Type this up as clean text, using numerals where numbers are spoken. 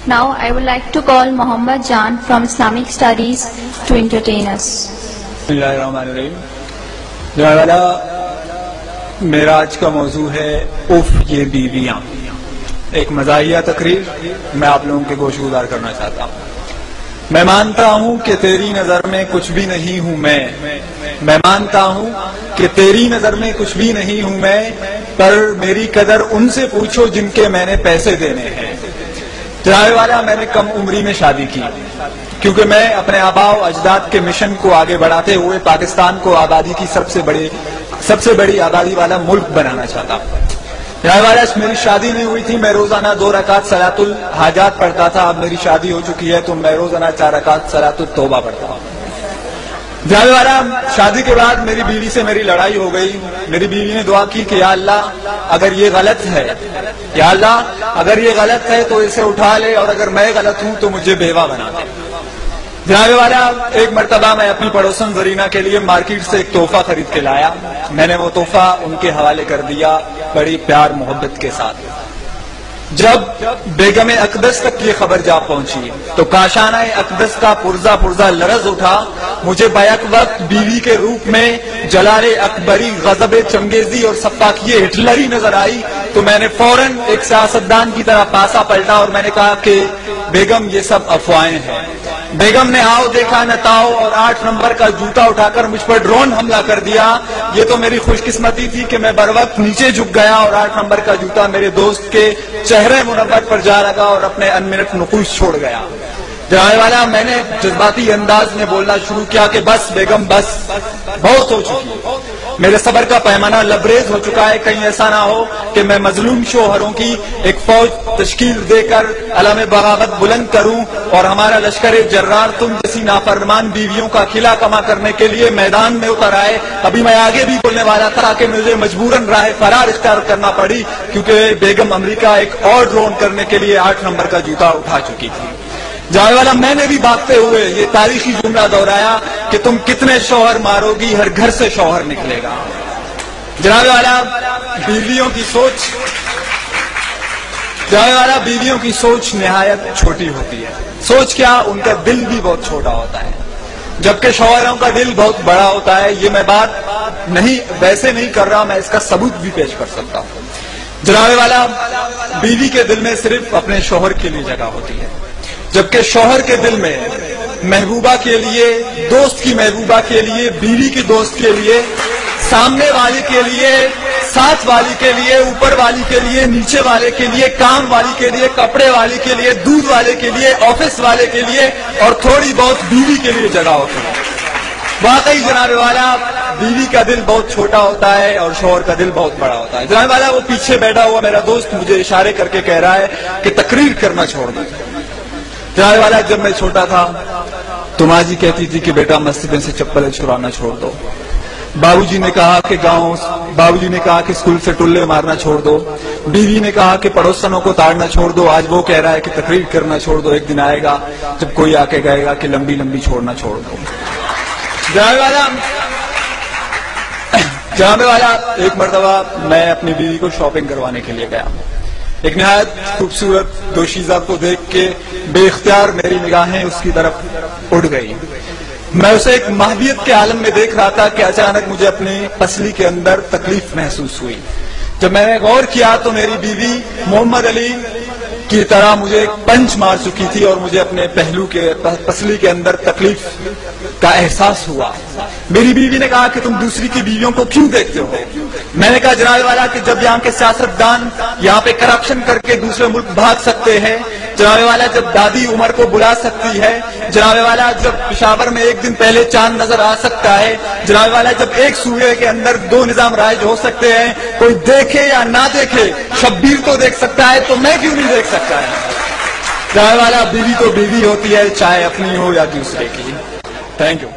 Now I would like to call Muhammad Jan from Islamic Studies to entertain us. میرا آج کا موضوع ہے اف یہ بیویاں. ایک مزاحیہ تقریر میں آپ لوگوں کے گوش گزار کرنا چاہتا ہوں. میں مانتا ہوں کہ تیری نظر میں کچھ بھی نہیں ہوں میں مانتا ہوں کہ تیری نظر میں کچھ بھی نہیں ہوں میں، پر میری قدر ان سے پوچھو جن کے میں نے پیسے دینے ہیں. جناب والا، میں نے کم عمری میں شادی کی کیونکہ میں اپنے آباء و اجداد کے مشن کو آگے بڑھاتے ہوئے پاکستان کو آبادی کی سب سے بڑی آبادی والا ملک بنانا چاہتا ہوں. جناب والا، میری شادی نہیں ہوئی تھی، میں روزانہ 2 رکعت صلاۃ الحاجات پڑھتا تھا. اب میری شادی ہو چکی ہے تو میں روزانہ 4 رکعت صلاۃ التوبہ پڑھتا ہوں. جناب والا، شادی کے بعد میری بیوی سے میری لڑائی ہو گئی. میری بیوی نے دعا کی کہ یا اللہ اگر یہ غلط ہے، یا اللہ اگر یہ غلط ہے تو اسے اٹھا لے، اور اگر میں غلط ہوں تو مجھے بیوہ بنا دے. جناب والا، ایک مرتبہ میں اپنی پڑوسن زرینہ کے لیے مارکیٹ سے ایک تحفہ خرید کے لایا. میں نے وہ تحفہ ان کے حوالے کر دیا بڑی پیار محبت کے ساتھ. جب بیگم اقدس تک یہ خبر جا پہنچی تو کاشانہ اقدس کا پرزا لرز اٹھا. مجھے بیک وقت بیوی کے روپ میں جلال اکبری، غضب چنگیزی اور سفاکیہ ہٹلری نظر آئی تو میں نے فوراً ایک سیاستدان کی طرح پاسا پلٹا اور میں نے کہا کہ بیگم یہ سب افواہیں ہیں. بیگم نے آؤ دیکھا نہ تاؤ اور 8 نمبر کا جوتا اٹھا کر مجھ پر ڈرون حملہ کر دیا. یہ تو میری خوش قسمتی تھی کہ میں بر وقت نیچے جھک گیا اور 8 نمبر کا جوتا میرے دوست کے چہرے منور پر جا لگا اور اپنے انمنٹ نقوش چھوڑ گیا. جناب والا، میں نے جذباتی انداز میں بولنا شروع کیا کہ بس بیگم بس، بہت ہو چکی ہے. میرے صبر کا پیمانہ لبریز ہو چکا ہے. کہیں ایسا نہ ہو کہ میں مظلوم شوہروں کی ایک فوج تشکیل دے کر علم بغاوت بلند کروں اور ہمارا لشکر جرار تم جیسی نافرمان بیویوں کا قلعہ کما کرنے کے لیے میدان میں اتر آئے. ابھی میں آگے بھی بولنے والا تھا کہ مجھے مجبوراً راہ فرار اختیار کرنا پڑی کیونکہ بیگم امریکہ ایک اور ڈرون کرنے کے لیے 8 نمبر کا جوتا اٹھا چکی تھی. جانے والا، میں نے بھی بھاگتے ہوئے یہ تاریخی جملہ دہرایا کہ تم کتنے شوہر مارو گی، ہر گھر سے شوہر نکلے گا. جناب والا، بیویوں کی سوچ نہایت چھوٹی ہوتی ہے. سوچ کیا، ان کا دل بھی بہت چھوٹا ہوتا ہے، جبکہ شوہروں کا دل بہت بڑا ہوتا ہے. یہ میں بات ویسے نہیں کر رہا، میں اس کا ثبوت بھی پیش کر سکتا ہوں. جناب والا، بیوی کے دل میں صرف اپنے شوہر کے لیے جگہ ہوتی ہے، جبکہ شوہر کے دل میں محبوبہ کے لیے، دوست کی محبوبہ کے لیے، بیوی کی دوست کے لیے، سامنے والی کے لیے، ساتھ والی کے لیے، اوپر والی کے لیے، نیچے والے کے لیے، کام والی کے لیے، کپڑے والی کے لیے، دودھ والے کے لیے، آفس والے کے لیے اور تھوڑی بہت بیوی کے لیے جگہ ہوتی ہے. واقعی جناب والا، بیوی کا دل بہت چھوٹا ہوتا ہے اور شوہر کا دل بہت بڑا ہوتا ہے. جناب والا، وہ پیچھے بیٹھا ہوا میرا دوست مجھے اشارے کر کے کہہ رہا ہے کہ تقریر کرنا چھوڑ دیں. جناب والا، جب میں چھوٹا تھا تو ماں جی کہتی تھی کہ بیٹا مسجد سے چپل چرانا چھوڑ دو. بابو جی نے کہا کہ اسکول سے ٹلے مارنا چھوڑ دو. بیوی نے کہا کہ پڑوسنوں کو تاڑنا چھوڑ دو. آج وہ کہہ رہا ہے کہ تقریر کرنا چھوڑ دو. ایک دن آئے گا جب کوئی آ کے کہے گا کہ لمبی لمبی چھوڑنا چھوڑ دو. جناب والا، ایک مرتبہ میں اپنی بیوی کو شاپنگ کروانے کے لیے گیا. ایک نہایت خوبصورت دوشیزہ کو دیکھ کے بے اختیار میری نگاہیں اس کی طرف اڑ گئی. میں اسے ایک محبیت کے عالم میں دیکھ رہا تھا کہ اچانک مجھے اپنی پسلی کے اندر تکلیف محسوس ہوئی. جب میں نے غور کیا تو میری بیوی محمد علی کی طرح مجھے ایک پنچ مار چکی تھی اور مجھے اپنے پہلو کے پسلی کے اندر تکلیف کا احساس ہوا. میری بیوی نے کہا کہ تم دوسری کی بیویوں کو کیوں دیکھتے ہو؟ میں نے کہا جناب والا کہ جب یہاں کے سیاستدان یہاں پہ کرپشن کر کے دوسرے ملک بھاگ سکتے ہیں، جناب والا جب دادی عمر کو بلا سکتی ہے، جناب والا جب پشاور میں ایک دن پہلے چاند نظر آ سکتا ہے، جناب والا جب ایک صوبے کے اندر 2 نظام رائج ہو سکتے ہیں، کوئی دیکھے یا نہ دیکھے شبیر تو دیکھ سکتا ہے تو میں کیوں نہیں دیکھ سکتا ہے؟ جناب والا، بیوی تو بیوی ہوتی ہے چاہے اپنی ہو یا دوسرے کی. Thank you.